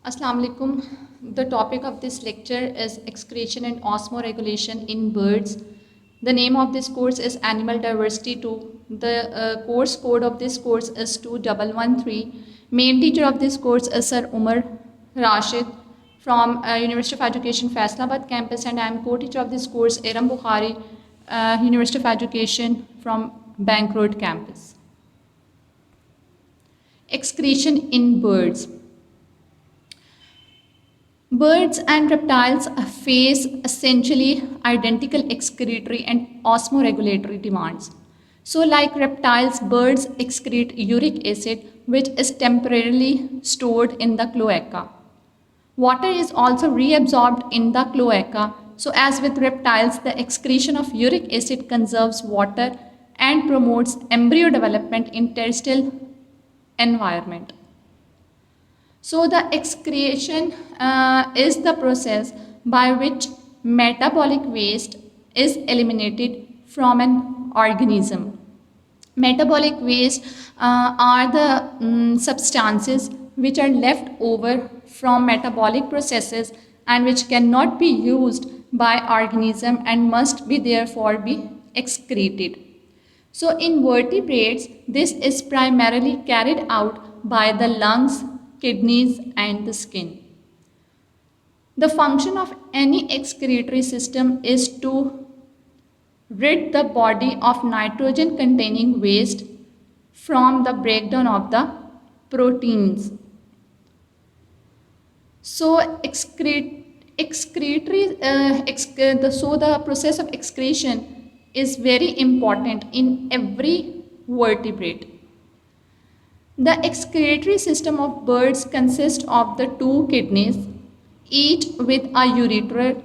Assalamu alaikum. The topic of this lecture is excretion and osmoregulation in birds. The name of this course is Animal Diversity 2. The course code of this course is 2113. Main teacher of this course is Sir Umar Rashid from University of Education Faisalabad campus, and I am co-teacher of this course Eram Bukhari, University of Education from Bank Road campus. Excretion in birds. Birds and reptiles face essentially identical excretory and osmoregulatory demands. So, like reptiles, birds excrete uric acid, which is temporarily stored in the cloaca. Water is also reabsorbed in the cloaca. So, as with reptiles, the excretion of uric acid conserves water and promotes embryo development in terrestrial environment. So the excretion is the process by which metabolic waste is eliminated from an organism. Metabolic waste are the substances which are left over from metabolic processes and which cannot be used by organism and must be therefore be excreted. So in vertebrates, this is primarily carried out by the lungs, kidneys and the skin. The function of any excretory system is to rid the body of nitrogen containing waste from the breakdown of the proteins. So the process of excretion is very important in every vertebrate. The excretory system of birds consists of the two kidneys, each with a ureter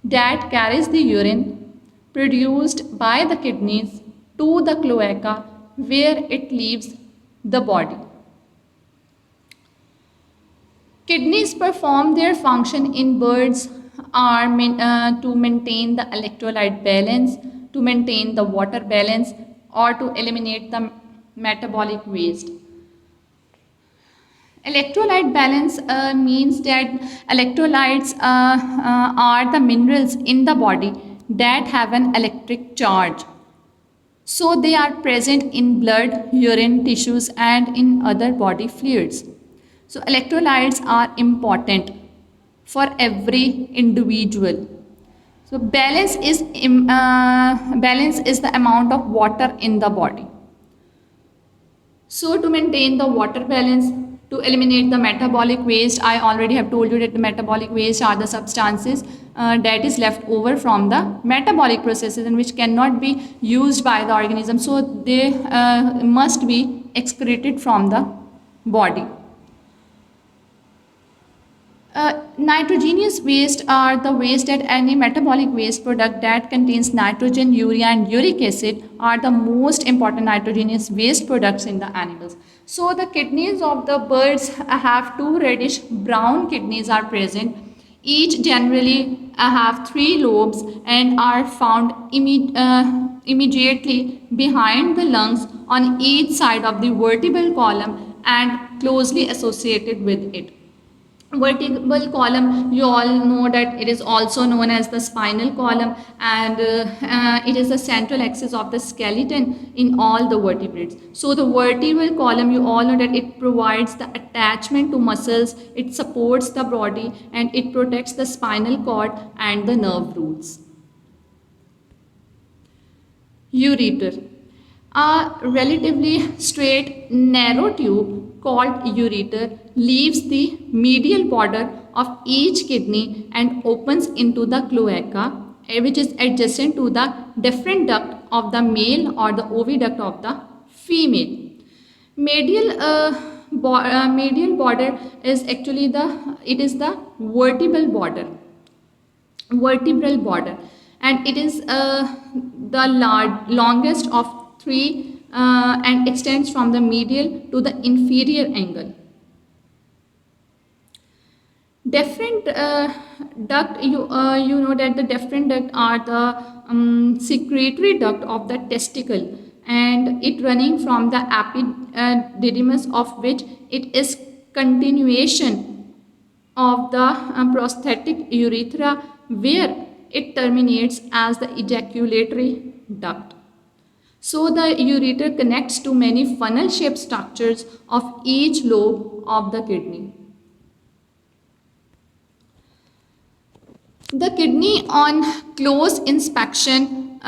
that carries the urine produced by the kidneys to the cloaca where it leaves the body. Kidneys perform their function in birds are to maintain the electrolyte balance, to maintain the water balance, or to eliminate the metabolic waste. Electrolyte balance means that electrolytes are the minerals in the body that have an electric charge. So they are present in blood, urine, tissues and in other body fluids. So electrolytes are important for every individual. So balance is the amount of water in the body. So to maintain the water balance, to eliminate the metabolic waste, I already have told you that the metabolic waste are the substances that is left over from the metabolic processes and which cannot be used by the organism. So they must be excreted from the body. Nitrogenous waste are the waste that any metabolic waste product that contains nitrogen, urea and uric acid are the most important nitrogenous waste products in the animals. So the kidneys of the birds have two reddish brown kidneys are present. Each generally have three lobes and are found immediately behind the lungs on each side of the vertebral column and closely associated with it. Vertebral column, you all know that it is also known as the spinal column, and it is the central axis of the skeleton in all the vertebrates. So the vertebral column, you all know that it provides the attachment to muscles, it supports the body and it protects the spinal cord and the nerve roots. Ureter. A relatively straight narrow tube called ureter leaves the medial border of each kidney and opens into the cloaca, which is adjacent to the deferent duct of the male or the oviduct of the female. Medial border is actually the vertebral border, and it is the longest of three and extends from the medial to the inferior angle. Deferent duct, you know that the deferent duct are the secretory duct of the testicle, and it running from the epididymis of which it is continuation of the prosthetic urethra, where it terminates as the ejaculatory duct. So the ureter connects to many funnel-shaped structures of each lobe of the kidney. The kidney on close inspection,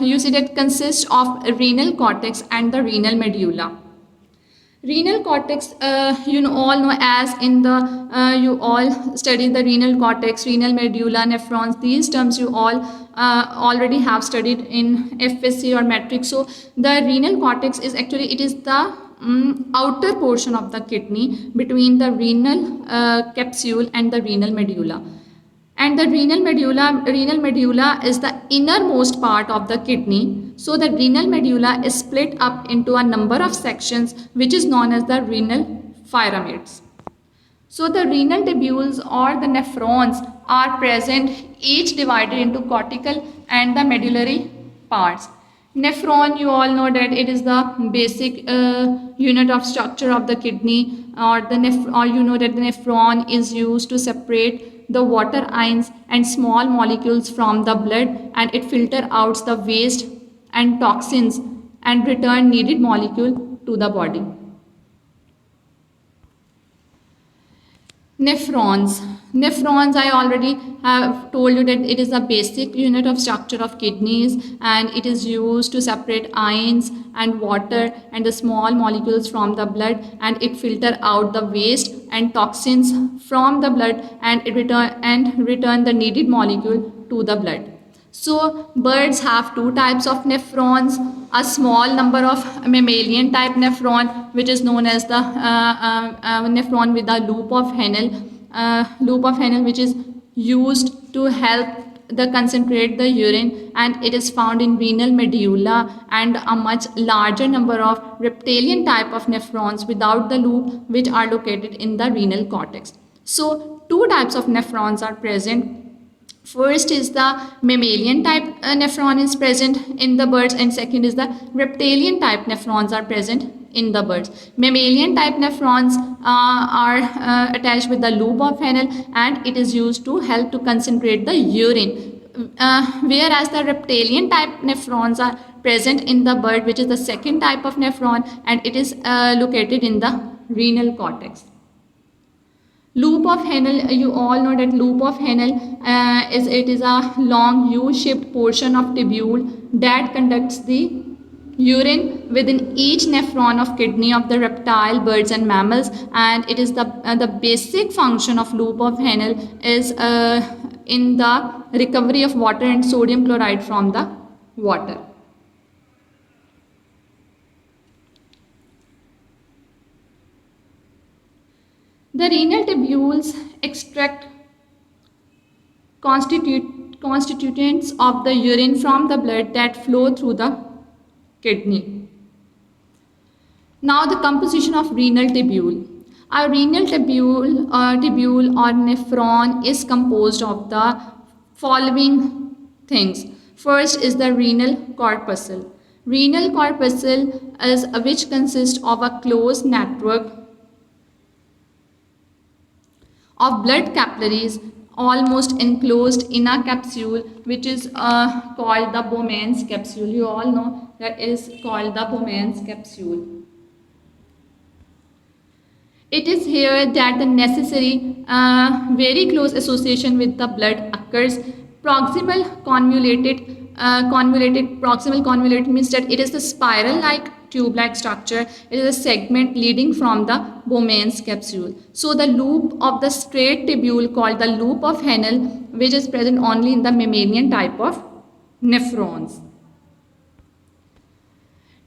you see that consists of renal cortex and the renal medulla. Renal cortex, all know as in the, you all study the renal cortex, renal medulla, nephrons. These terms you all already have studied in FSC or metric. So the renal cortex is actually, it is the outer portion of the kidney between the renal capsule and the renal medulla. And the renal medulla is the innermost part of the kidney. So the renal medulla is split up into a number of sections, which is known as the renal pyramids. So the renal tubules or the nephrons are present, each divided into cortical and the medullary parts. Nephron, you all know that it is the basic unit of structure of the kidney, or you know that the nephron is used to separate the water ions and small molecules from the blood, and it filter out the waste and toxins and return needed molecule to the body. Nephrons, I already have told you that it is a basic unit of structure of kidneys, and it is used to separate ions and water and the small molecules from the blood, and it filter out the waste and toxins from the blood, and it return the needed molecule to the blood. So birds have two types of nephrons, a small number of mammalian type nephron, which is known as the nephron with a loop of Henle, which is used to help the concentrate the urine, and it is found in renal medulla, and a much larger number of reptilian type of nephrons without the loop, which are located in the renal cortex. So two types of nephrons are present. First is the mammalian type nephron is present in the birds, and second is the reptilian type nephrons are present in the birds. Mammalian type nephrons are attached with the loop of Henle, and it is used to help to concentrate the urine. Whereas the reptilian type nephrons are present in the bird, which is the second type of nephron, and it is located in the renal cortex. Loop of Henle, you all know that loop of Henle is a long U-shaped portion of tubule that conducts the urine within each nephron of kidney of the reptile, birds and mammals, and it is the basic function of loop of Henle is in the recovery of water and sodium chloride from the water. The renal tubules extract constituents of the urine from the blood that flow through the kidney. Now the composition of renal tubule. A renal tubule or nephron is composed of the following things. First is the renal corpuscle. Renal corpuscle is which consists of a closed network of blood capillaries almost enclosed in a capsule, which is called the Bowman's capsule. You all know that is called the Bowman's capsule. It is here that the necessary very close association with the blood occurs. Proximal convoluted means that it is the spiral-like tube-like structure. It is a segment leading from the Bowman's capsule. So the loop of the straight tubule called the loop of Henle, which is present only in the mammalian type of nephrons.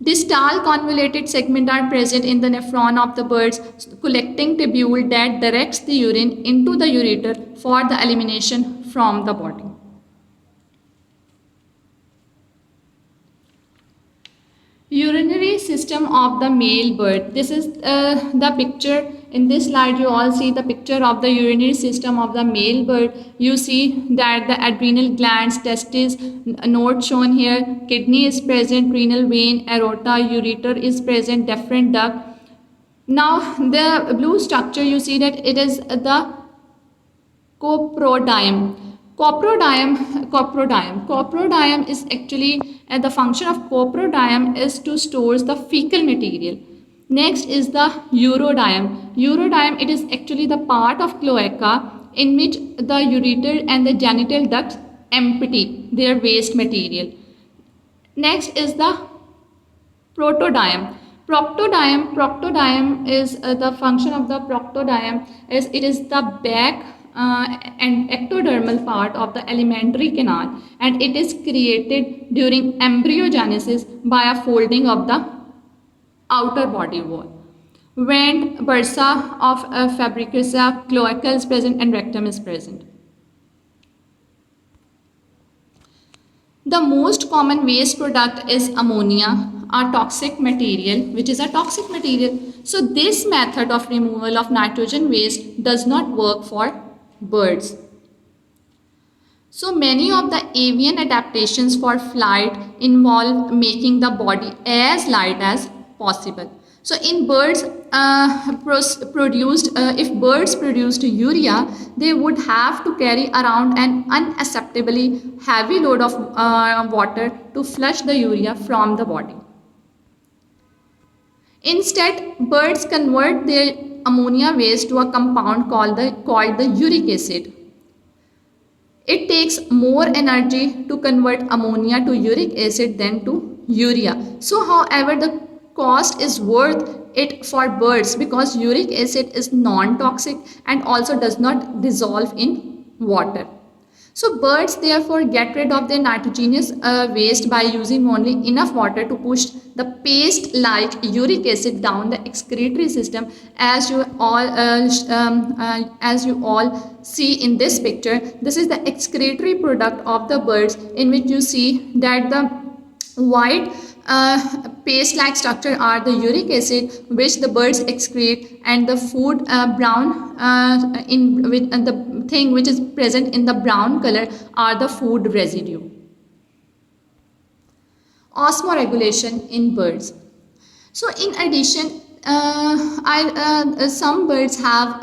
Distal convoluted segments are present in the nephron of the birds, collecting tubule that directs the urine into the ureter for the elimination from the body. Urinary system of the male bird. This is the picture. In this slide you all see the picture of the urinary system of the male bird. You see that the adrenal glands, testes, node shown here, kidney is present, renal vein, aorta, ureter is present, deferent duct. Now the blue structure, you see that it is the Coprodium. Coprodium is actually the function of coprodium is to store the fecal material. Next is the urodium. Urodium, it is actually the part of cloaca in which the ureter and the genital ducts empty their waste material. Next is the protodium. Proctodium is the function of the proctodium is it is the back and ectodermal part of the alimentary canal, and it is created during embryogenesis by a folding of the outer body wall. When bursa of fabricosa, cloaca is present and rectum is present. The most common waste product is ammonia, a toxic material, which is a toxic material. So this method of removal of nitrogen waste does not work for birds. So many of the avian adaptations for flight involve making the body as light as possible. So in birds if birds produced urea, they would have to carry around an unacceptably heavy load of water to flush the urea from the body. Instead, birds convert their ammonia waste to a compound called the uric acid. It takes more energy to convert ammonia to uric acid than to urea. So, however, the cost is worth it for birds because uric acid is non-toxic and also does not dissolve in water. So birds therefore get rid of their nitrogenous waste by using only enough water to push the paste-like uric acid down the excretory system, as you all see in this picture. This is the excretory product of the birds, in which you see that the white paste-like structure are the uric acid which the birds excrete, and the food brown the thing which is present in the brown color are the food residue. Osmoregulation in birds. So in addition, some birds have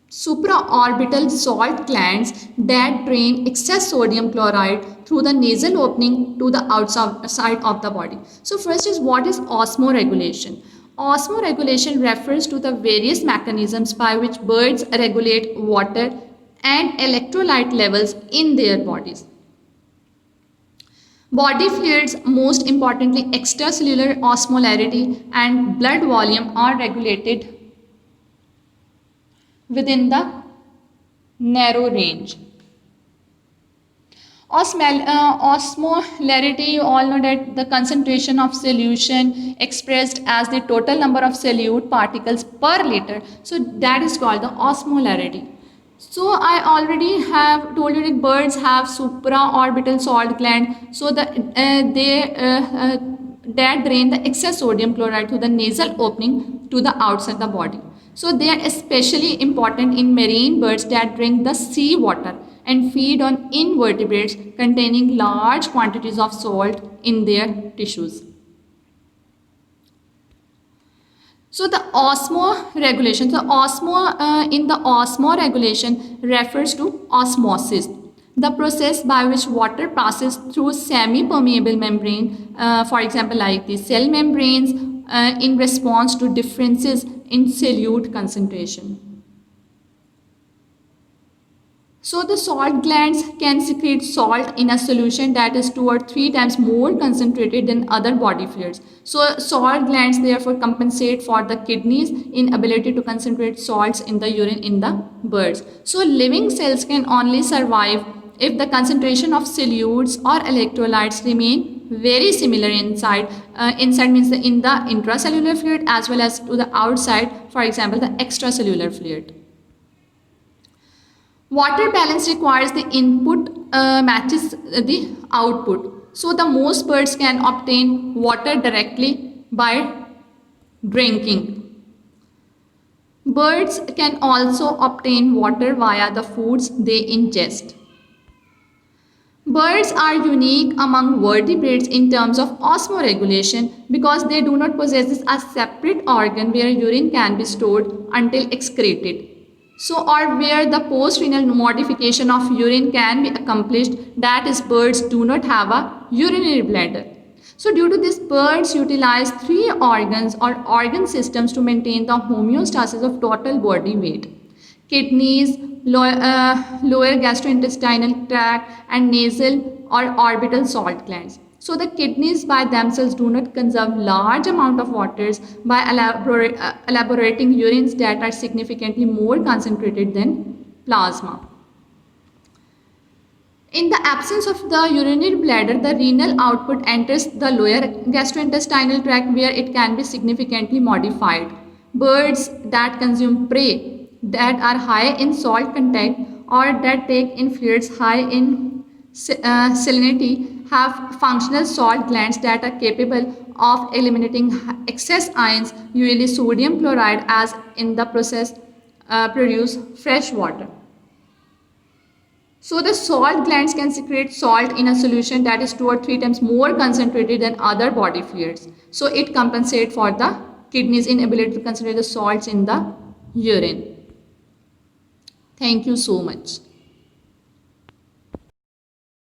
supraorbital salt glands that drain excess sodium chloride through the nasal opening to the outside of the body. So first is, what is osmoregulation? Osmoregulation refers to the various mechanisms by which birds regulate water and electrolyte levels in their bodies. Body fluids, most importantly extracellular osmolarity and blood volume, are regulated within the narrow range. Osmolarity, you all know that the concentration of solution expressed as the total number of solute particles per liter. So that is called the osmolarity. So I already have told you that birds have supraorbital salt gland. So that drain the excess sodium chloride through the nasal opening to the outside the body. So they are especially important in marine birds that drink the sea water and feed on invertebrates containing large quantities of salt in their tissues. So the osmoregulation, in the osmoregulation refers to osmosis, the process by which water passes through semi-permeable membrane, for example like the cell membranes, in response to differences in solute concentration. So the salt glands can secrete salt in a solution that is 2 or 3 times more concentrated than other body fluids. So salt glands therefore compensate for the kidneys' inability to concentrate salts in the urine in the birds. So living cells can only survive if the concentration of solutes or electrolytes remain very similar inside. Inside means in the intracellular fluid as well as to the outside, for example the extracellular fluid. Water balance requires the input matches the output. So the most birds can obtain water directly by drinking. Birds can also obtain water via the foods they ingest. Birds are unique among vertebrates in terms of osmoregulation because they do not possess a separate organ where urine can be stored until excreted. So, or where the post-renal modification of urine can be accomplished, that is, birds do not have a urinary bladder. So, due to this, birds utilize three organs or organ systems to maintain the homeostasis of total body weight: kidneys, lower gastrointestinal tract, and nasal or orbital salt glands. So the kidneys by themselves do not conserve large amount of waters by elaborating urines that are significantly more concentrated than plasma. In the absence of the urinary bladder, the renal output enters the lower gastrointestinal tract where it can be significantly modified. Birds that consume prey that are high in salt content or that take in fluids high in salinity have functional salt glands that are capable of eliminating excess ions, usually sodium chloride, as in the process produce fresh water. So the salt glands can secrete salt in a solution that is 2 or 3 times more concentrated than other body fluids. So it compensates for the kidneys' inability to concentrate the salts in the urine. Thank you so much.